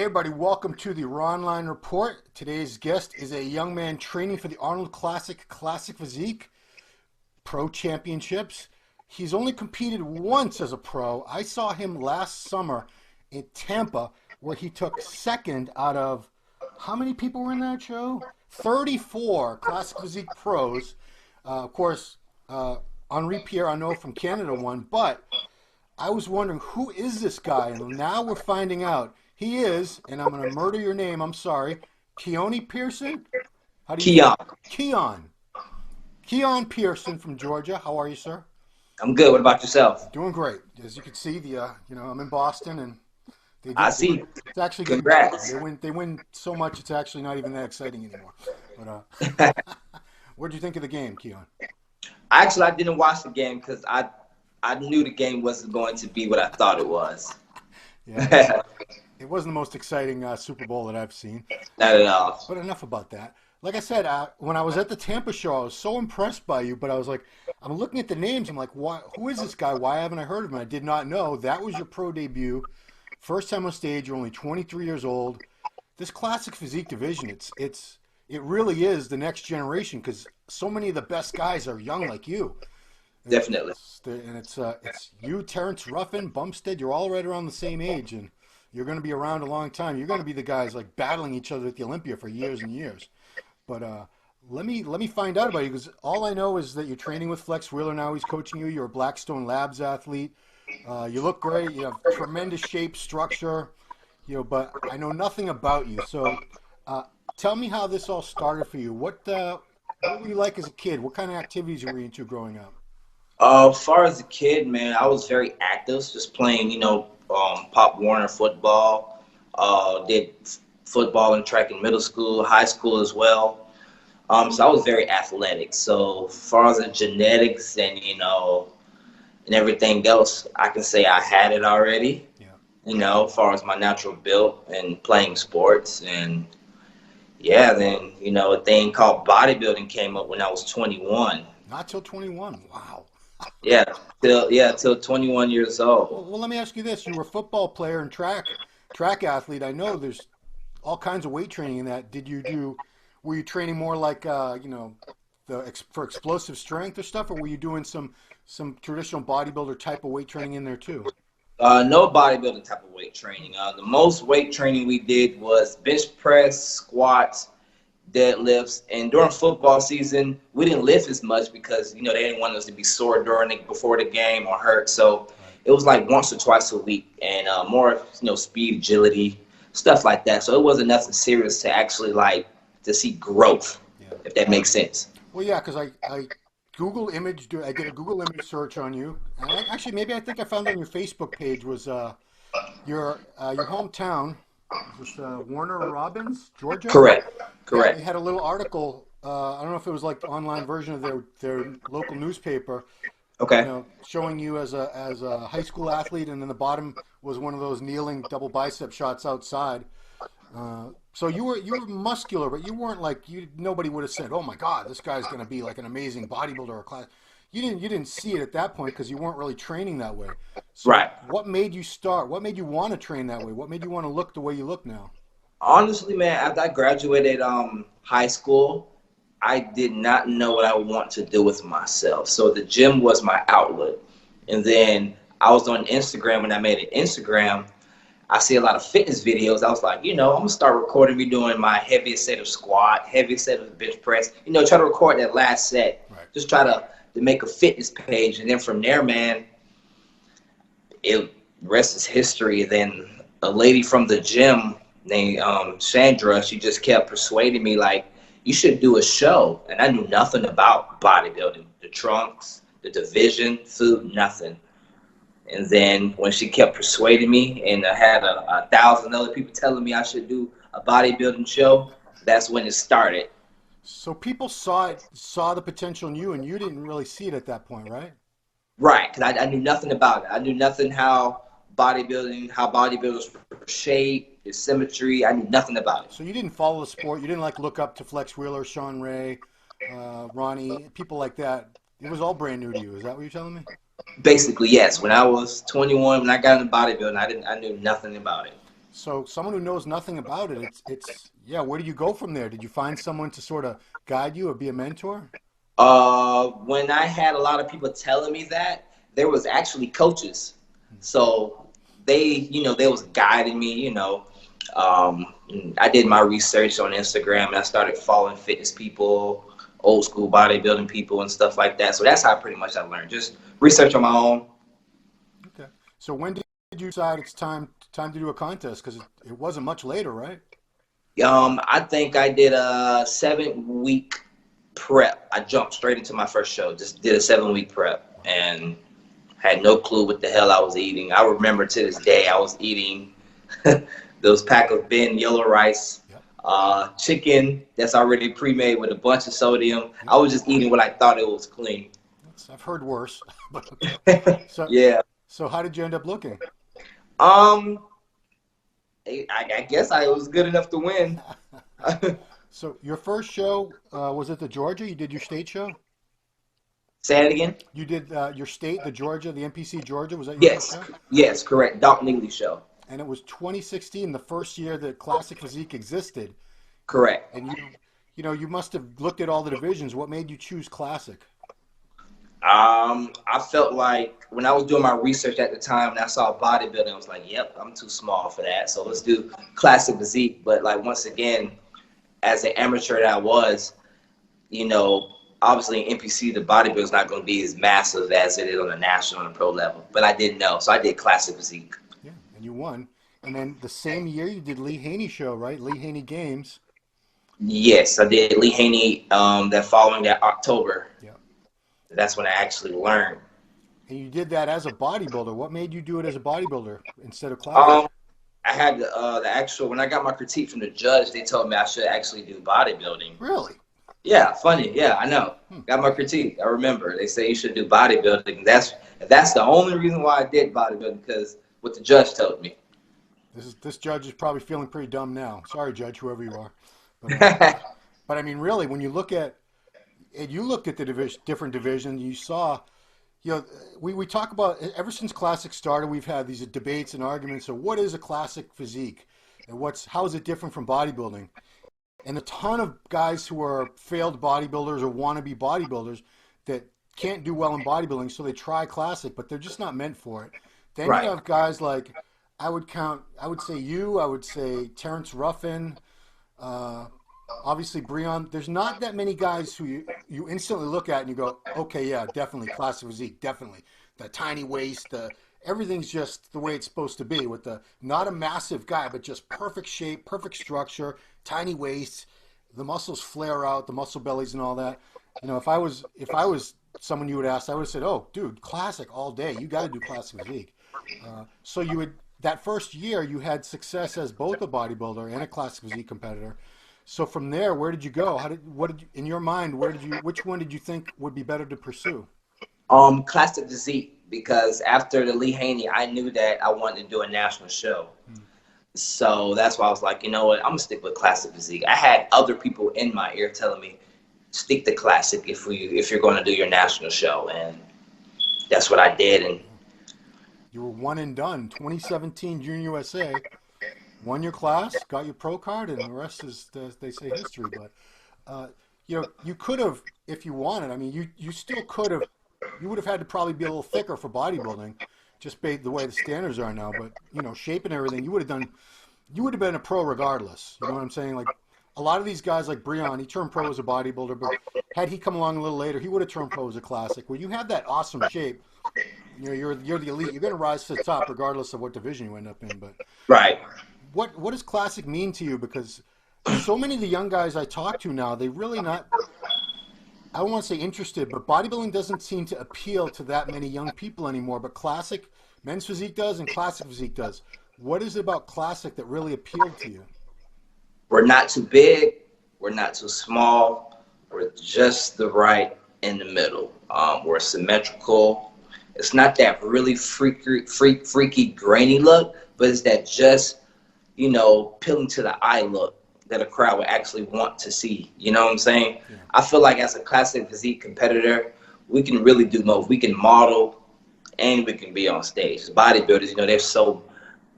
Hey everybody, welcome to the Ronline Report. Today's guest is a young man training for the Arnold Classic Physique Pro Championships. He's only competed once as a pro. I saw him last summer in Tampa where he took second out of, how many people were in that show? 34 Classic Physique pros. Of course, Henri Pierre Arnaud from Canada won, but I was wondering, who is this guy? And now we're finding out. He is, and I'm going to murder your name, I'm sorry, Keone Pearson? How do you Keone. Keone Pearson from Georgia. How are you, sir? I'm good. What about yourself? Doing great. As you can see, I'm in Boston, and I see. It's actually Congrats. They win so much, it's actually not even that exciting anymore. But what did you think of the game, Keone? I didn't watch the game because I knew the game wasn't going to be what I thought it was. Yeah. It wasn't the most exciting Super Bowl that I've seen. Not at all. But enough about that. Like I said, when I was at the Tampa show, I was so impressed by you, but I was like, I'm looking at the names. I'm like, who is this guy? Why haven't I heard of him? I did not know. That was your pro debut. First time on stage. You're only 23 years old. This classic physique division, it really is the next generation because so many of the best guys are young like you. Definitely. It's you, Terrence Ruffin, Bumstead. You're all right around the same age, and you're going to be around a long time. You're going to be the guys like battling each other at the Olympia for years and years. But let me find out about you because all I know is that you're training with Flex Wheeler now. He's coaching you. You're a Blackstone Labs athlete. You look great. You have tremendous shape, structure. But I know nothing about you. So tell me how this all started for you. What were you like as a kid? What kind of activities were you into growing up? As far as a kid, man, I was very active, just playing, Pop Warner football. Did football and track in middle school, high school as well. So I was very athletic. So as far as the genetics and, and everything else, I can say I had it already. Yeah. As far as my natural build and playing sports. And yeah, then, a thing called bodybuilding came up when I was 21. Not till 21. Wow. Yeah, till 21 years old. Well, let me ask you this. You were a football player and track athlete. I know there's all kinds of weight training in that. Were you training more like, for explosive strength or stuff, or were you doing some traditional bodybuilder type of weight training in there too? No bodybuilding type of weight training. The most weight training we did was bench press, squats, deadlifts, and during football season we didn't lift as much because they didn't want us to be sore before the game or hurt, so it was like once or twice a week and more speed, agility, stuff like that. So it wasn't nothing serious to actually to see growth, if that makes sense. Well, yeah, because I Google image, I did a Google image search on you, and I think I found on your Facebook page was your hometown. Is this Warner Robins, Georgia? Correct. Yeah, they had a little article. I don't know if it was like the online version of their local newspaper. Okay. Showing you as a high school athlete, and then the bottom was one of those kneeling double bicep shots outside. So you were muscular, but you weren't nobody would have said, "Oh my God, this guy's going to be like an amazing bodybuilder or class." You didn't see it at that point because you weren't really training that way. So right. What made you start? What made you want to train that way? What made you want to look the way you look now? Honestly, man, after I graduated high school, I did not know what I want to do with myself. So the gym was my outlet. And then I was on Instagram. When I made an Instagram, I see a lot of fitness videos. I was like, I'm going to start recording me doing my heaviest set of squat, heaviest set of bench press. Try to record that last set. Right. Just try to make a fitness page. And then from there, man, the rest is history. Then a lady from the gym named Chandra, she just kept persuading me, you should do a show. And I knew nothing about bodybuilding, the trunks, the division, food, nothing. And then when she kept persuading me and I had 1,000 other people telling me I should do a bodybuilding show, that's when it started. So people saw the potential in you, and you didn't really see it at that point, right? Right, because I knew nothing about it. I knew nothing how bodybuilders were shaped, the symmetry. I knew nothing about it. So you didn't follow the sport. You didn't look up to Flex Wheeler, Sean Ray, Ronnie, people like that. It was all brand new to you. Is that what you're telling me? Basically, yes. When I was 21, when I got into bodybuilding, I knew nothing about it. So someone who knows nothing about it, yeah. Where do you go from there? Did you find someone to sort of guide you or be a mentor? When I had a lot of people telling me that, there was actually coaches. So they was guiding me, I did my research on Instagram and I started following fitness people, old school bodybuilding people and stuff like that. So that's how pretty much I learned. Just research on my own. Okay. So when did you decide it's time to do a contest? Because it wasn't much later, right? I think I did a 7-week prep. I jumped straight into my first show. Just did a 7-week prep and had no clue what the hell I was eating. I remember to this day I was eating those pack of Ben yellow rice, chicken that's already pre-made with a bunch of sodium. I was just eating what I thought it was clean. I've heard worse. So, yeah. So how did you end up looking? I guess I was good enough to win. So your first show, was it the Georgia? You did your state show? Say it again? You did your state, the Georgia, the NPC Georgia? Was that your first show? Yes, correct. Doc Neely show. And it was 2016, the first year that Classic Physique existed. Correct. And you must have looked at all the divisions. What made you choose Classic? I felt like when I was doing my research at the time and I saw bodybuilding, I was like, yep, I'm too small for that. So let's do Classic Physique. But like, once again, as an amateur that I was, obviously in NPC, the bodybuilding is not going to be as massive as it is on the national and pro level. But I didn't know. So I did Classic Physique. Yeah, and you won. And then the same year you did Lee Haney show, right? Lee Haney Games. Yes, I did Lee Haney that following that October. Yeah. That's when I actually learned. And you did that as a bodybuilder. What made you do it as a bodybuilder instead of Classic? I had the actual, when I got my critique from the judge, they told me I should actually do bodybuilding. Really? Yeah, funny. Yeah, I know. Got my critique. I remember. They say you should do bodybuilding. That's the only reason why I did bodybuilding, because what the judge told me. This judge is probably feeling pretty dumb now. Sorry, Judge, whoever you are. But I mean, really, when you looked at the different divisions, you saw, we talk about, ever since Classic started, we've had these debates and arguments of what is a Classic physique and how is it different from bodybuilding. And a ton of guys who are failed bodybuilders or wannabe bodybuilders that can't do well in bodybuilding, so they try Classic, but they're just not meant for it. Then you have guys like, I would say Terrence Ruffin, obviously Breon. There's not that many guys who you instantly look at and you go, okay, yeah, definitely Classic Physique, definitely. The tiny waist, everything's just the way it's supposed to be, with not a massive guy, but just perfect shape, perfect structure, tiny waists, the muscles flare out, the muscle bellies and all that. If I was someone you would ask, I would have said, oh, dude, Classic all day. You got to do Classic Physique. So that first year you had success as both a bodybuilder and a Classic Physique competitor. So from there, where did you go? In your mind, which one did you think would be better to pursue? Classic Physique, because after the Lee Haney, I knew that I wanted to do a national show. So that's why I was like, you know what, I'm gonna stick with Classic Physique. I had other people in my ear telling me, stick to Classic if you're going to do your national show, and that's what I did. And you were one and done. 2017 Junior USA, won your class, got your pro card, and the rest is, as they say, history. But you could have, if you wanted. I mean, you still could have. You would have had to probably be a little thicker for bodybuilding, just the way the standards are now. But shape and everything, you would have been a pro regardless. You know what I'm saying? Like a lot of these guys, like Breon, he turned pro as a bodybuilder, but had he come along a little later, he would have turned pro as a Classic. Where you have that awesome shape, you're the elite. You're going to rise to the top regardless of what division you end up in. But right. What does Classic mean to you? Because so many of the young guys I talk to now, they really not, I don't want to say interested, but bodybuilding doesn't seem to appeal to that many young people anymore. But Classic, Men's Physique does and Classic Physique does. What is it about Classic that really appealed to you? We're not too big. We're not too small. We're just the right in the middle. We're symmetrical. It's not that really freaky, grainy look, but it's that just, appealing to the eye look that a crowd would actually want to see. You know what I'm saying? Yeah. I feel like as a Classic Physique competitor, we can really do both. We can model and we can be on stage. Bodybuilders, they're so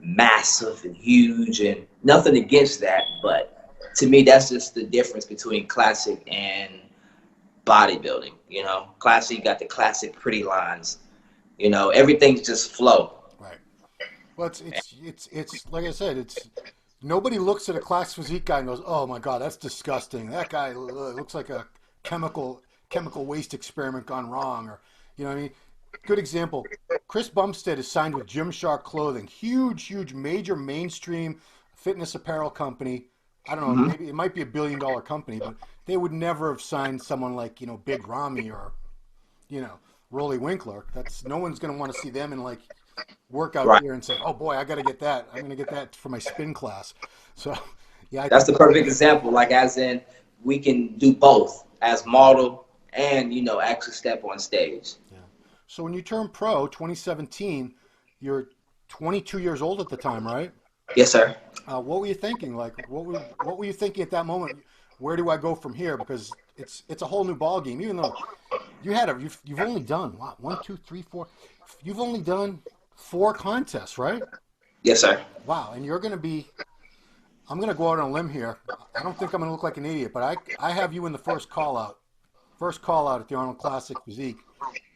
massive and huge, and nothing against that, but to me, that's just the difference between classic and bodybuilding. You know, classic, you got the classic pretty lines. You know, everything's just flow. Right. Well, it's like I said, it's nobody looks at a classic physique guy and goes, "Oh my God, that's disgusting. That guy looks like a chemical waste experiment gone wrong," or you know what I mean. Good example. Chris Bumstead is signed with Gymshark Clothing, huge, major mainstream fitness apparel company. I don't know, maybe it might be $1 billion company, but they would never have signed someone like, you know, Big Ramy or, you know, Rolly Winkler. That's no one's going to want to see them in like workout Right. gear and say, "Oh boy, I got to get that. I'm going to get that for my spin class." So, yeah, That's the perfect example. Like, as in, we can do both as model and, you know, actually step on stage. yeah. So when you turned pro, 2017, you're 22 years old at the time, right? Yes, sir. What were you thinking? Like, what were you thinking at that moment? Where do I go from here? Because it's a whole new ball game. Even though you've only done what, 1, 2, 3, 4. You've only done 4 contests, right? Yes, sir. Wow. And you're going to be. I'm going to go out on a limb here. I don't think I'm going to look like an idiot, but I have you in the first call out at the Arnold Classic Physique,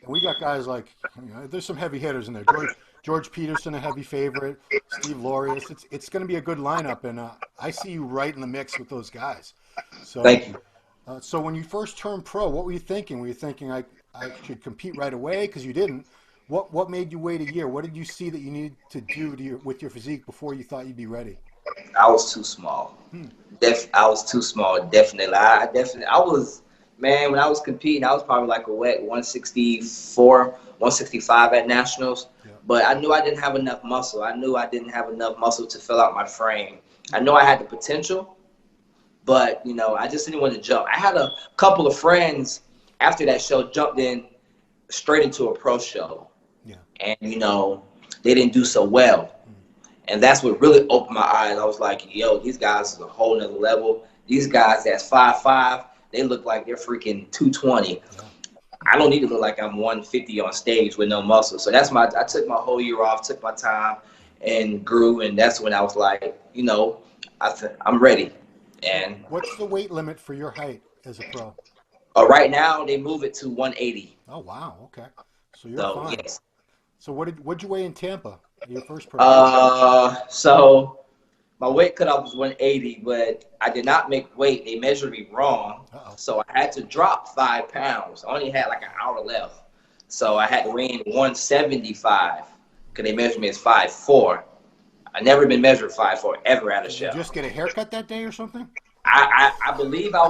and we got guys like, you know, there's some heavy hitters in there. George Peterson, a heavy favorite. Steve Laureus. It's going to be a good lineup, and I see you right in the mix with those guys. So, Thank you. So when you first turned pro, what were you thinking? Were you thinking I should compete right away? Because you didn't. What made you wait a year? What did you see that you needed to do with your physique before you thought you'd be ready? I was too small. I was too small, definitely. I was, man, when I was competing, I was probably like a wet 164, 165 at nationals. Yeah. But I knew I didn't have enough muscle. I knew I didn't have enough muscle to fill out my frame. I know I had the potential, but, you know, I just didn't want to jump. I had a couple of friends after that show jumped in straight into a pro show. Yeah. And, you know, they didn't do so well. And that's what really opened my eyes. I was like, yo, these guys is a whole nother level. These guys that's 5'5", they look like they're freaking 220. Yeah. I don't need to look like I'm 150 on stage with no muscle. So I took my whole year off, took my time and grew. And that's when I was like, you know, I'm ready. And what's the weight limit for your height as a pro? Right now they move it to 180. Oh, wow. Okay. So you're fine. Yes. So what'd you weigh in Tampa? Your first pro? So my weight cutoff was 180, but I did not make weight. They measured me wrong. Uh-oh. So I had to drop 5 pounds. I only had like an hour left. So I had to weigh in 175 because they measured me as 5'4". I never been measured 5'4" ever at a show. Did you just get a haircut that day or something? I believe I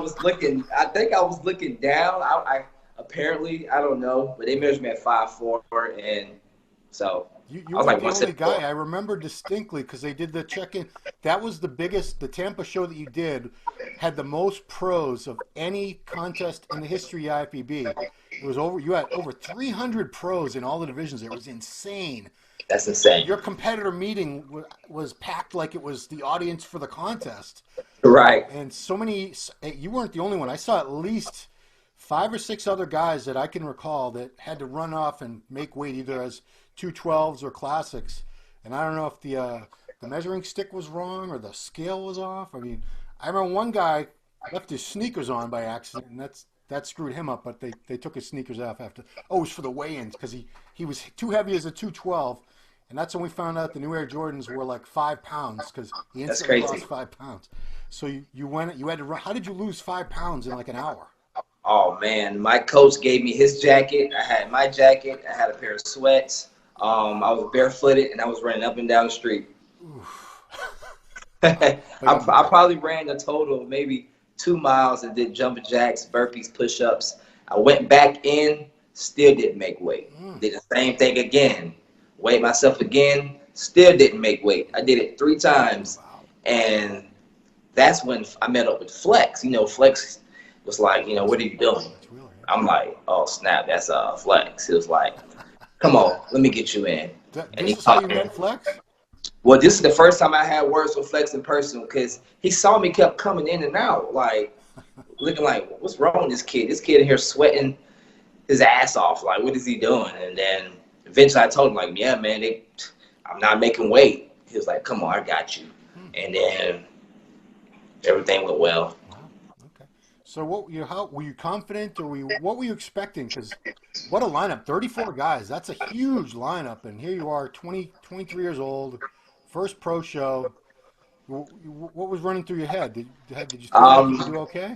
think I was looking down. I apparently, I don't know, but they measured me at 5'4", and so you were like the only guy I remember distinctly because they did the check-in. That was the biggest. The Tampa show that you did had the most pros of any contest in the history of IFBB. It was over. You had over 300 pros in all the divisions. It was insane. That's insane. Your competitor meeting was packed like it was the audience for the contest. Right. And so many. You weren't the only one. I saw at least 5 or 6 other guys that I can recall that had to run off and make weight either as 212s or classics. And I don't know if the measuring stick was wrong or the scale was off. I mean, I remember one guy left his sneakers on by accident, and that screwed him up. But they took his sneakers off after. Oh, it was for the weigh-ins because he was too heavy as a 212, and that's when we found out the new Air Jordans were like 5 pounds because he instantly lost 5 pounds. So you had to run. How did you lose 5 pounds in like an hour? Oh man, my coach gave me his jacket. I had my jacket. I had a pair of sweats. I was barefooted and I was running up and down the street. I probably ran a total of maybe 2 miles and did jumping jacks, burpees, push-ups. I went back in, still didn't make weight. Did the same thing again. Weighed myself again, still didn't make weight. I did it 3 times. Wow. And that's when I met up with Flex. You know, Flex was like, you know, what are you doing? I'm like, oh, snap, that's Flex. He was like, come on, let me get you in. And this is how you met Flex? Well, this is the first time I had words with Flex in person because he saw me kept coming in and out, like, looking like, what's wrong with this kid? This kid in here sweating his ass off. Like, what is he doing? And then eventually I told him, like, yeah, man, I'm not making weight. he was like, "Come on, I got you." And then everything went well. Wow. Okay. So how were you confident, or what were you expecting? Because what a lineup, 34 guys. That's a huge lineup, and here you are, 23 years old, first pro show. What was running through your head? Did you feel like you could do okay?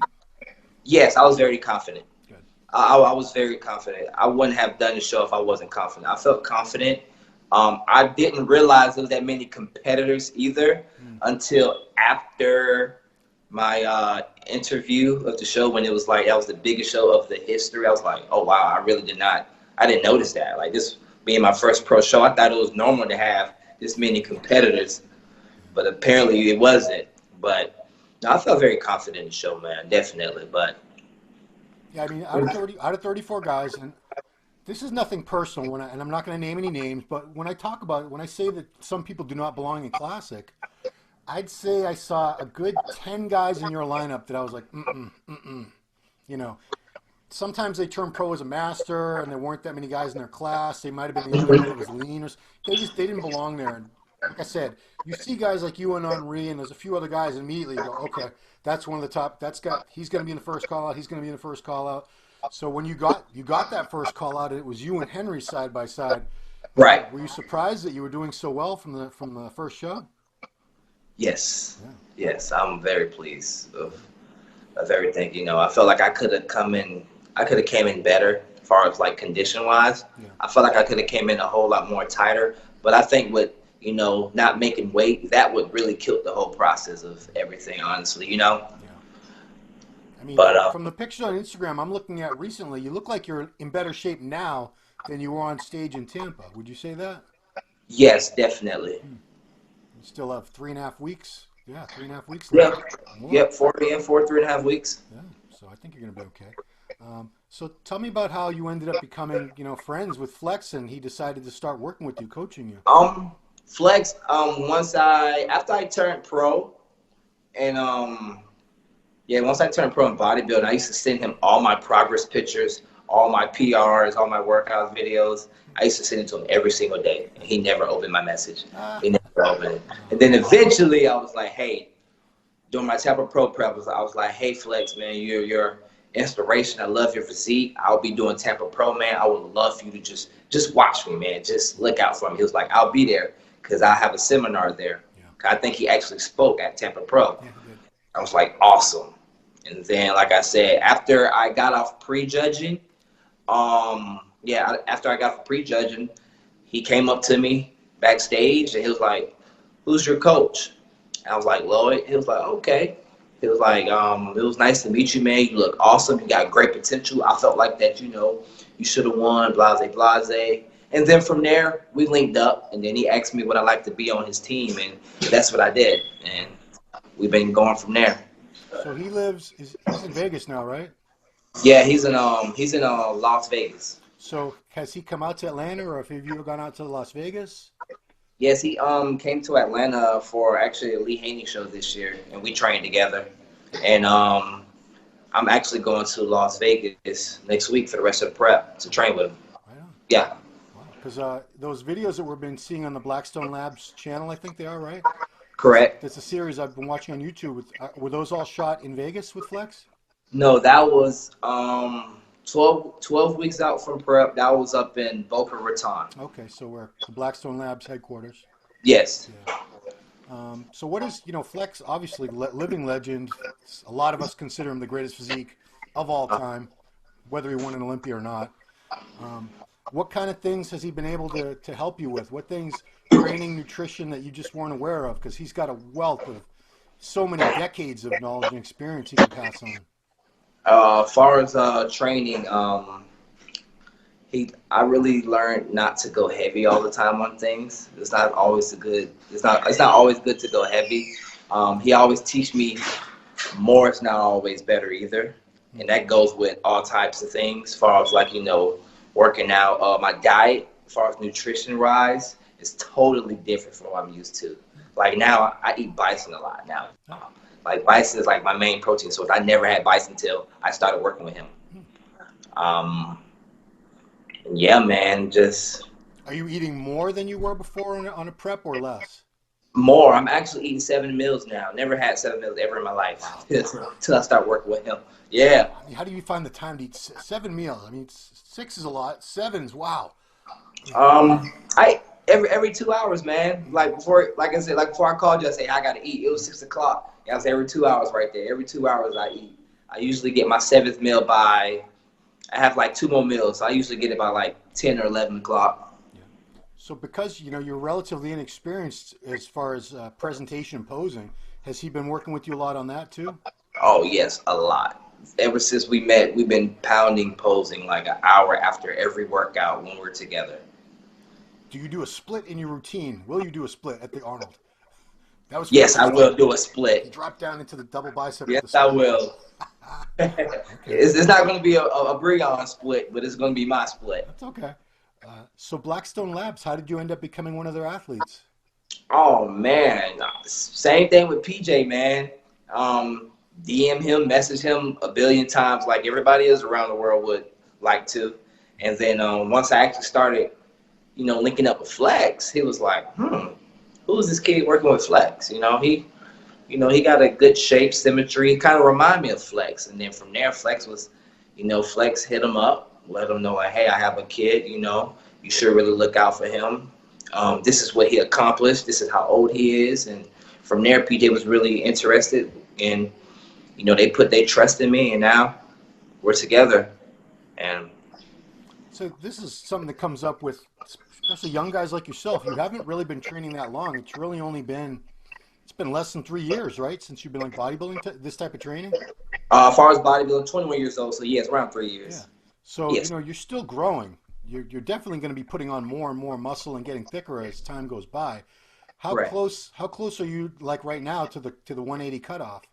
Yes, I was very confident. Good. I was very confident. I wouldn't have done the show if I wasn't confident. I felt confident. I didn't realize there was that many competitors either until after my interview of the show, when it was like that was the biggest show of the history. I was like, oh wow, I didn't notice that. Like, this being my first pro show, I thought it was normal to have this many competitors, but apparently it wasn't. But no, I felt very confident in the show, man, definitely. But Yeah, I mean, out of 34 guys, and this is nothing personal, and I'm not going to name any names, but when I talk about it, when I say that some people do not belong in Classic, I'd say I saw a good 10 guys in your lineup that I was like, You know, sometimes they turn pro as a master, and there weren't that many guys in their class. They might have been the only one that was lean, or they didn't belong there. And like I said, you see guys like you and Henri, and there's a few other guys, and immediately you go, okay, that's one of the top. He's going to be in the first call out. He's going to be in the first call out. So when you got that first call out, it was you and Henry side by side. right. Were you surprised that you were doing so well from the first show? Yes. Yeah. Yes, I'm very pleased of everything. You know, I felt like I could have came in better as far as like condition wise. Yeah. I felt like I could have came in a whole lot more tighter. But I think with, you know, not making weight, that would really kill the whole process of everything, honestly, you know? Yeah. I mean, But from the pictures on Instagram I'm looking at recently, you look like you're in better shape now than you were on stage in Tampa. Would you say that? yes, definitely. You still have 3.5 weeks. Yeah, 3.5 weeks Yep. left. More. Yep, 3.5 weeks. Yeah, so I think you're going to be okay. So tell me about how you ended up becoming, friends with Flex, and he decided to start working with you, coaching you. Flex, after I turned pro, and once I turned pro in bodybuilding, I used to send him all my progress pictures, all my PRs, all my workout videos. I used to send it to him every single day, and he never opened my message. He never opened it. And then eventually, I was like, hey, during my Tampa Pro prep, I was like, hey, Flex, man, you're inspiration. I love your physique. I'll be doing Tampa Pro, man. I would love for you to just watch me, man. Just look out for me. He was like, I'll be there because I have a seminar there. Yeah. I think he actually spoke at Tampa Pro. Yeah, I was like, awesome. And then, like I said, after I got off prejudging, after I got off prejudging, he came up to me backstage and he was like, who's your coach? And I was like, Lloyd. He was like, okay. He was like, it was nice to meet you, man. You look awesome. You got great potential. I felt like that, you should have won, blase. And then from there, we linked up, and then he asked me would I like to be on his team, and that's what I did. And we've been going from there. So he's in Vegas now, right? Yeah, he's in Las Vegas. So has he come out to Atlanta, or have you gone out to Las Vegas? Yes, he came to Atlanta for actually a Lee Haney show this year, and we trained together. And I'm actually going to Las Vegas next week for the rest of the prep to train with him. Right on. Yeah. Because those videos that we've been seeing on the Blackstone Labs channel, I think they are, right? Correct. That's a series I've been watching on YouTube. Were those all shot in Vegas with Flex? No, that was 12 weeks out from prep. That was up in Boca Raton. Okay, so we're the Blackstone Labs headquarters. Yes. Yeah. So what is, Flex, obviously living legend. A lot of us consider him the greatest physique of all time, whether he won an Olympia or not. What kind of things has he been able to help you with? What things, training, nutrition, that you just weren't aware of? Because he's got a wealth of so many decades of knowledge and experience he can pass on. As far as training, I really learned not to go heavy all the time on things. It's not always always good to go heavy. He always teach me more is not always better either. And that goes with all types of things. As far as working out, my diet, as far as nutrition wise, is totally different from what I'm used to. Like now I eat bison a lot now. Like bison is like my main protein source. I never had bison until I started working with him. Yeah, man, just. Are you eating more than you were before on a prep or less? More. I'm actually eating 7 meals now. Never had 7 meals ever in my life until I start working with him. Yeah. I mean, how do you find the time to eat 7 meals? I mean, 6 is a lot. 7's wow. I every 2 hours, man. Like before, like I said, like before I called you, I say I gotta eat. It was 6 o'clock. I was every 2 hours right there. Every 2 hours I eat. I usually get my 7th meal by. I have like 2 more meals. So I usually get it by like 10 or 11 o'clock. Yeah. So because you're relatively inexperienced as far as presentation and posing, has he been working with you a lot on that too? Oh yes, a lot. Ever since we met, we've been pounding posing like an hour after every workout when we're together. Do you do a split in your routine? Will you do a split at the Arnold? That was yes, I will do a split. You drop down into the double bicep. Yes, I will. Okay. It's not going to be a Breon split, but it's going to be my split. That's okay. So Blackstone Labs, how did you end up becoming one of their athletes? Oh, man. Same thing with PJ, man. DM him, message him a billion times like everybody else around the world would like to. And then once I actually started, linking up with Flex, he was like, who's this kid working with Flex? He got a good shape, symmetry, kind of remind me of Flex. And then from there, Flex was, Flex hit him up, let him know, like, hey, I have a kid, you should really look out for him. This is what he accomplished. This is how old he is. And from there, PJ was really interested. And, they put their trust in me, and now we're together. And so this is something that comes up with, especially young guys like yourself. You haven't really been training that long. It's really only been, it's been less than 3 years, right, since you've been like bodybuilding, this type of training? As far as bodybuilding, 21 years old, so yeah, it's around 3 years. Yeah. So, yes. You're still growing. You're definitely going to be putting on more and more muscle and getting thicker as time goes by. How close are you, like right now, to the 180 cutoff?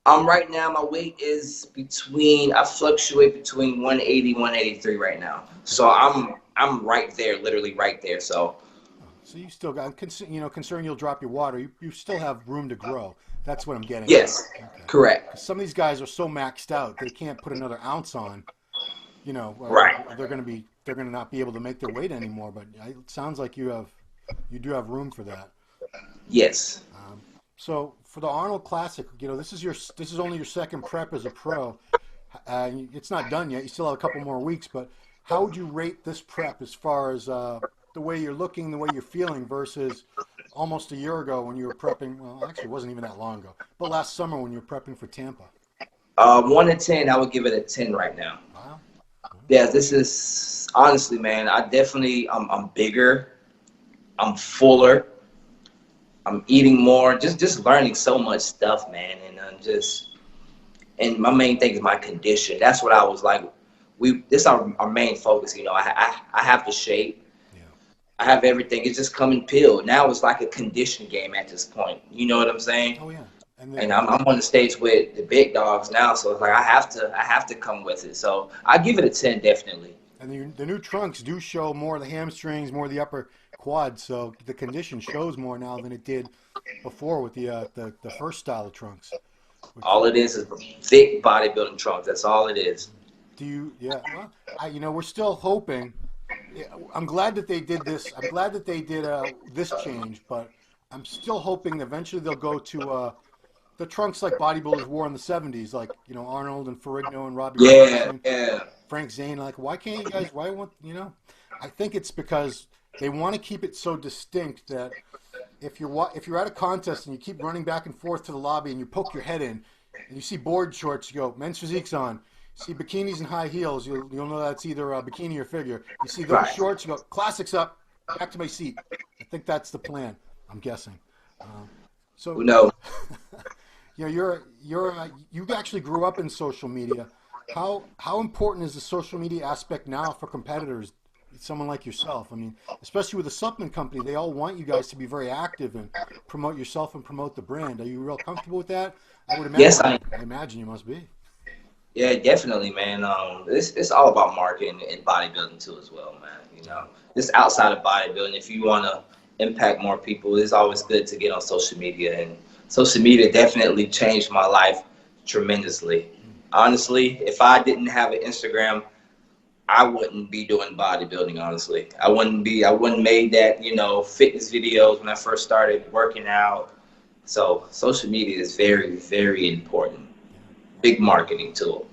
Right now, my weight is I fluctuate between 180, 183 right now. So I'm right there, literally right there. So you still got, considering you'll drop your water, you still have room to grow. That's what I'm getting. Yes, at. Okay. Correct. Some of these guys are so maxed out, they can't put another ounce on, right. They're going to not be able to make their weight anymore. But it sounds like you do have room for that. Yes. So for the Arnold Classic, this is only your second prep as a pro. It's not done yet. You still have a couple more weeks. But how would you rate this prep as far as the way you're looking, the way you're feeling versus almost a year ago when you were prepping? Well, actually, it wasn't even that long ago. But last summer when you were prepping for Tampa. 1 to 10, I would give it a 10 right now. Wow. Yeah, this is honestly, man. I definitely, I'm bigger, I'm fuller. I'm eating more, just learning so much stuff, man, and my main thing is my condition. That's what I was like. This is our main focus. I have the shape, I have everything. It's just coming peeled. Now it's like a condition game at this point. You know what I'm saying? Oh yeah. And I'm on the stage with the big dogs now, so it's like I have to come with it. So I give it a 10 definitely. And the new trunks do show more of the hamstrings, more of the upper quad, so the condition shows more now than it did before with the first style of trunks. All it is thick bodybuilding trunks. That's all it is. Yeah. Well, we're still hoping. I'm glad that they did this. I'm glad that they did this change, but I'm still hoping eventually they'll go to the trunks like bodybuilders wore in the 70s, like Arnold and Ferrigno and Robbie. Yeah. Frank Zane. Like, why can't you guys? Why won't I think it's because they want to keep it so distinct that if you're at a contest and you keep running back and forth to the lobby and you poke your head in and you see board shorts, you go, men's physique's on. You see bikinis and high heels, you'll know that's either a bikini or figure. You see those shorts, you go, classics up, back to my seat. I think that's the plan. I'm guessing. So no. You actually grew up in social media. How important is the social media aspect now for competitors? Someone like yourself. I mean, especially with a supplement company, they all want you guys to be very active and promote yourself and promote the brand. Are you real comfortable with that? I would imagine. Yes, I imagine you must be. Yeah, definitely, man. It's all about marketing and bodybuilding too, as well, man. Just outside of bodybuilding, if you want to impact more people, it's always good to get on social media. And social media definitely changed my life tremendously. Honestly, if I didn't have an Instagram, I wouldn't be doing bodybuilding, honestly. I wouldn't made that, fitness videos when I first started working out. So social media is very, very important. Big marketing tool.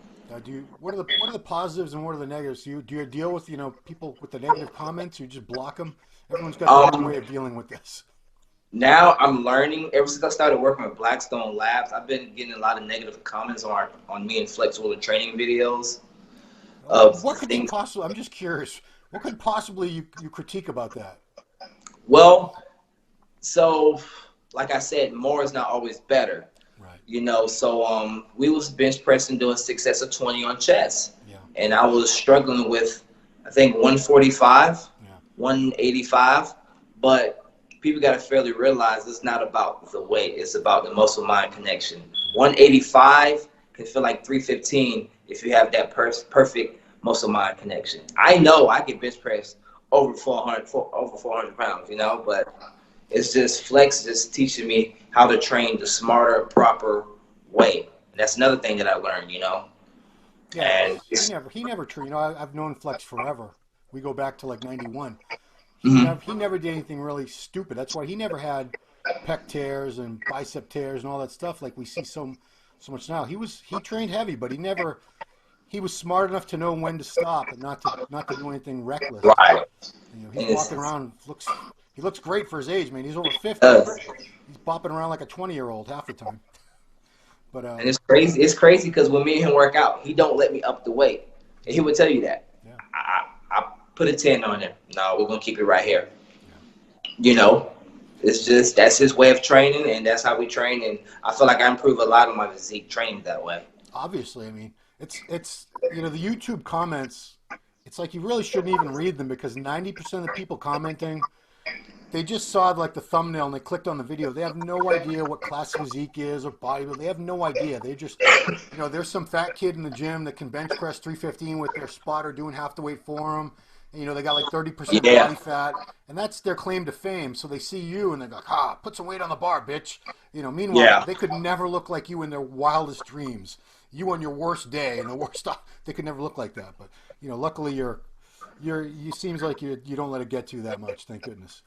What are the positives and what are the negatives? Do you deal with people with the negative comments? Or you just block them? Everyone's got their own way of dealing with this. Now I'm learning. Ever since I started working with Blackstone Labs, I've been getting a lot of negative comments on me and flexible training videos. What could you possibly? I'm just curious. What could possibly you critique about that? Well, so like I said, more is not always better. Right. So we was bench pressing doing 6 sets of 20 on chest. Yeah. And I was struggling with, I think, 145, Yeah. 185. But people got to fairly realize it's not about the weight. It's about the muscle-mind connection. 185 can feel like 315 if you have that perfect muscle-mind connection. I know I can bench press over 400 pounds, but it's just Flex just teaching me how to train the smarter, proper way. And that's another thing that I learned, Yeah, and he never trained. I've known Flex forever. We go back to like '91. He never did anything really stupid. That's why he never had pec tears and bicep tears and all that stuff like we see so much now. He trained heavy, but he was smart enough to know when to stop and not to do anything reckless. right. He's walking around, he looks great for his age, man. He's over 50. He's bopping around like a 20-year-old half the time. But And it's crazy. It's crazy because when me and him work out, he don't let me up the weight, and he would tell you that. Yeah. I put a 10 on him. No, we're gonna keep it right here. Yeah. It's just that's his way of training, and that's how we train. And I feel like I improve a lot on my physique training that way. Obviously, I mean, it's the YouTube comments. It's like you really shouldn't even read them because 90% of the people commenting, they just saw like the thumbnail and they clicked on the video. They have no idea what classic physique is or bodybuilding. They have no idea. They just, there's some fat kid in the gym that can bench press 315 with their spotter doing half the weight for them. And, they got like 30% body fat, and that's their claim to fame. So they see you and they're like, put some weight on the bar, bitch. Meanwhile, they could never look like you in their wildest dreams. You on your worst day and the worst stuff, they could never look like that. But luckily you seems like you don't let it get to you that much. Thank goodness.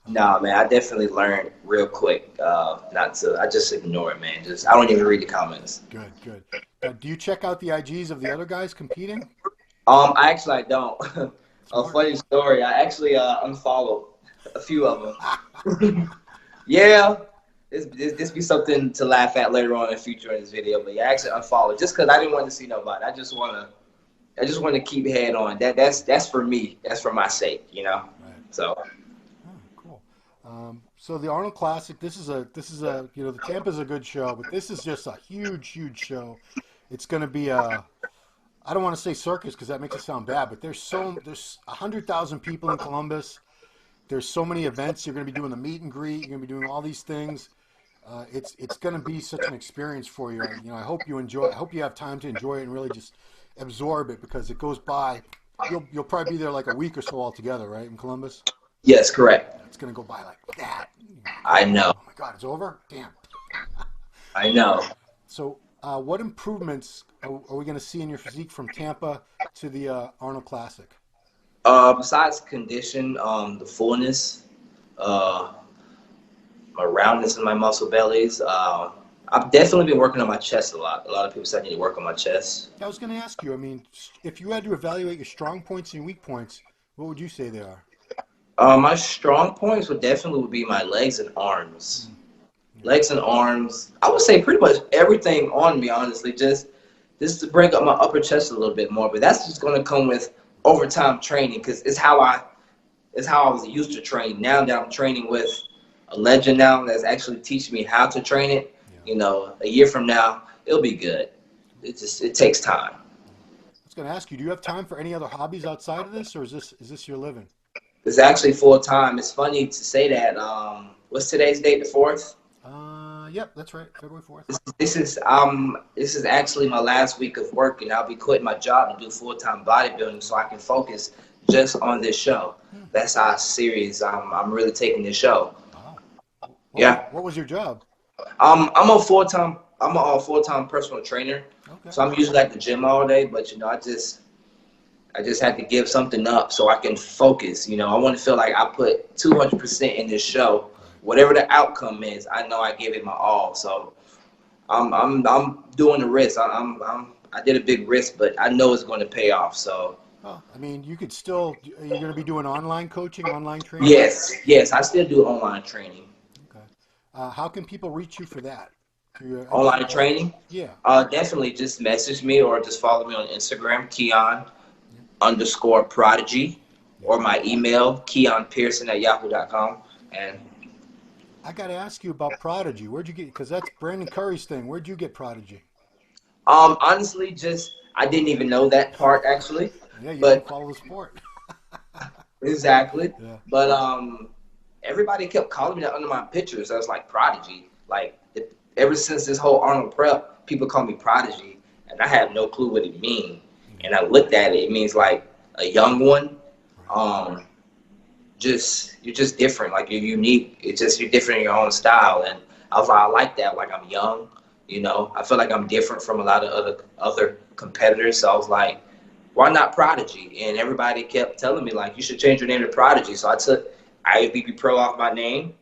No, man, I definitely learned real quick not to. I just ignore it, man. I don't even read the comments. Good. Do you check out the IGs of the other guys competing? I don't. A funny story. I actually unfollowed a few of them. Yeah, this be something to laugh at later on in the future in this video. But yeah, I actually unfollowed just because I didn't want to see nobody. I just want to keep head on. That's for me. That's for my sake, Right. So. Cool. So the Arnold Classic. This is a the Tampa's a good show, but this is just a huge show. It's going to be I don't want to say circus because that makes it sound bad, but there's 100,000 people in Columbus. There's so many events. You're going to be doing the meet and greet. You're going to be doing all these things. It's going to be such an experience for you. I hope you enjoy. I hope you have time to enjoy it and really just absorb it because it goes by. You'll probably be there like a week or so altogether, right, in Columbus? Yes, correct. It's going to go by like that. I know. Oh my God, it's over? Damn. I know. So, what improvements are we going to see in your physique from Tampa to the Arnold Classic? Besides condition, the fullness, my roundness in my muscle bellies. I've definitely been working on my chest a lot. A lot of people say I need to work on my chest. I was going to ask you, if you had to evaluate your strong points and weak points, what would you say they are? My strong points would definitely be my legs and arms. Legs and arms. I would say pretty much everything on me, honestly, just to bring up my upper chest a little bit more. But that's just going to come with overtime training because it's how I was used to train. Now that I'm training with a legend now that's actually teaching me how to train it, a year from now, it'll be good. It takes time. I was going to ask you, do you have time for any other hobbies outside of this, or is this your living? It's actually full time. It's funny to say that. What's today's date? The 4th? Yep, that's right. February 4th. This is actually my last week of work, and I'll be quitting my job to do full-time bodybuilding so I can focus just on this show. That's how serious I'm really taking this show. Wow. Yeah. What was your job? I'm a full-time personal trainer. Okay. So I'm usually at the gym all day, but I I just had to give something up so I can focus. You know, I want to feel like I put 200% in this show. Whatever the outcome is, I know I give it my all. So I'm doing the risk. I did a big risk, but I know it's going to pay off. So. Well, I mean, you could still. Are you going to be doing online coaching, online training? Yes, I still do online training. Okay. How can people reach you for that? Online training? Yeah. Definitely just message me or just follow me on Instagram, Keone_Prodigy, or my email, KeonePearson@yahoo.com. And I got to ask you about Prodigy. Where'd you get? Because that's Brandon Curry's thing. Where'd you get Prodigy? Honestly, I didn't even know that part actually. Yeah, you didn't follow the sport. Exactly. Yeah. But everybody kept calling me that under my pictures. I was like Prodigy. Like ever since this whole Arnold prep, people call me Prodigy, and I have no clue what it means. And I looked at it. It means like a young one. You're just different. Like you're unique. It's just you're different in your own style. And I was like, I like that. Like I'm young. You know, I feel like I'm different from a lot of other competitors. So I was like, why not Prodigy? And everybody kept telling me like, you should change your name to Prodigy. So I took IFBB Pro off my name,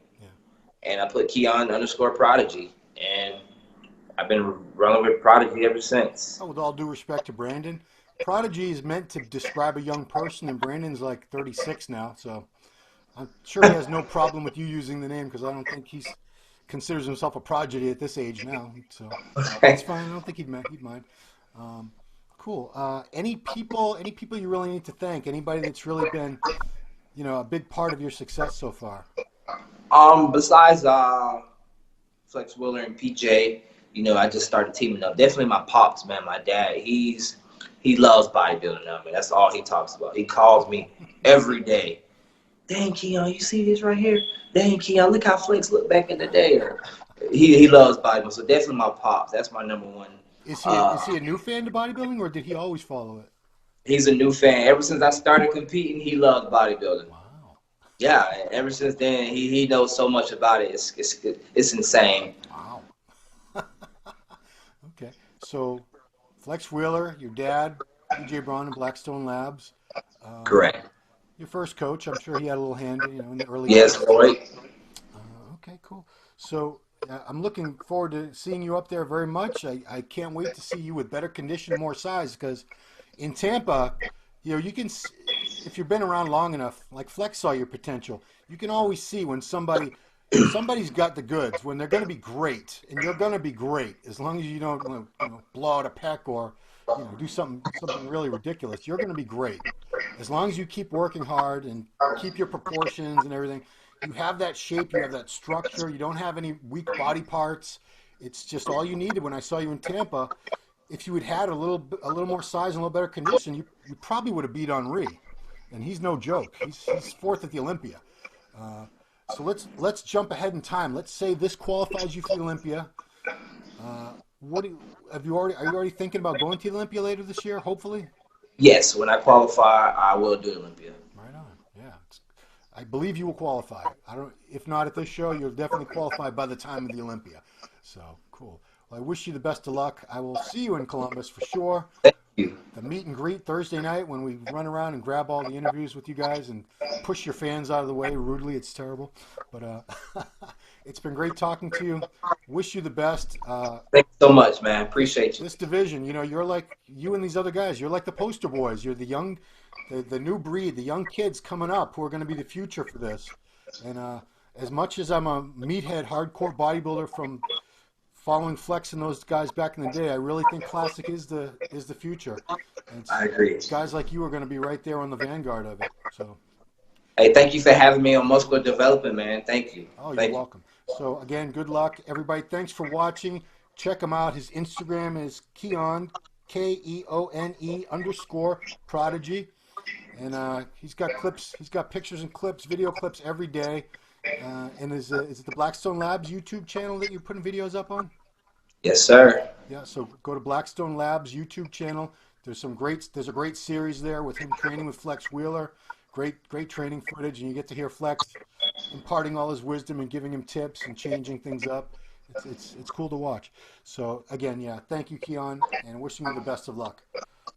and I put Keone_Prodigy, and I've been running with Prodigy ever since. Oh, with all due respect to Brandon, Prodigy is meant to describe a young person, and Brandon's like 36 now, so I'm sure he has no problem with you using the name, because I don't think he considers himself a prodigy at this age now. So that's fine. I don't think he'd mind. Cool. Any people you really need to thank? Anybody that's really been, a big part of your success so far? Besides Flex Wheeler and PJ, I just started teaming up. Definitely my pops, man. My dad, he loves bodybuilding. I mean, that's all he talks about. He calls me every day. Dang, Keone, you see this right here? Dang, Keone, look how Flex looked back in the day. Or, he loves bodybuilding, so definitely my pops. That's my number one. Is he a new fan to bodybuilding, or did he always follow it? He's a new fan. Ever since I started competing, he loves bodybuilding. Wow. Yeah, ever since then, he knows so much about it. It's insane. Wow. Okay, so Flex Wheeler, your dad, PJ Braun and Blackstone Labs. Correct. Your first coach, I'm sure he had a little hand, in the early Yes, days. Lloyd. Okay, cool. So I'm looking forward to seeing you up there very much. I can't wait to see you with better condition, more size, because in Tampa, you can, if you've been around long enough, like Flex saw your potential, you can always see when somebody's got the goods, when they're going to be great, and you're going to be great, as long as you don't blow out a pec or do something really ridiculous. You're going to be great as long as you keep working hard and keep your proportions and everything. You have that shape, you have that structure, you don't have any weak body parts. It's just all you needed. When I saw you in Tampa, if you had a little more size and a little better condition, you probably would have beat Henry. And he's no joke. He's fourth at the Olympia. So let's jump ahead in time. Let's say this qualifies you for the Olympia. Are you already thinking about going to the Olympia later this year, hopefully? Yes, when I qualify, I will do Olympia. Right on. Yeah. I believe you will qualify. If not at this show, you'll definitely qualify by the time of the Olympia. So cool. Well, I wish you the best of luck. I will see you in Columbus for sure. Thank you. The meet and greet Thursday night when we run around and grab all the interviews with you guys and push your fans out of the way rudely. It's terrible. But it's been great talking to you. Wish you the best. Thanks so much, man. Appreciate you. This division, you're like you and these other guys. You're like the poster boys. You're the young, the new breed, the young kids coming up who are going to be the future for this. And as much as I'm a meathead, hardcore bodybuilder from following Flex and those guys back in the day, I really think Classic is the future. And I agree. Guys like you are going to be right there on the vanguard of it. So. Hey, thank you for having me on Muscular Development, man. Thank you. Oh, you're welcome. So again, good luck, everybody. Thanks for watching. Check him out. His Instagram is Keone, Keone_Prodigy, and he's got clips. He's got pictures and clips, video clips every day. And is it the Blackstone Labs YouTube channel that you're putting videos up on? Yes, sir. Yeah. So go to Blackstone Labs YouTube channel. There's a great series there with him training with Flex Wheeler. Great training footage, and you get to hear Flex imparting all his wisdom and giving him tips and changing things up. It's cool to watch. So again, yeah, thank you, Keone, and wishing you the best of luck.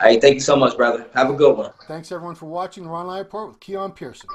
Hey, thank you so much, brother. Have a good one. Thanks everyone for watching the Ronline Report with Keone Pearson.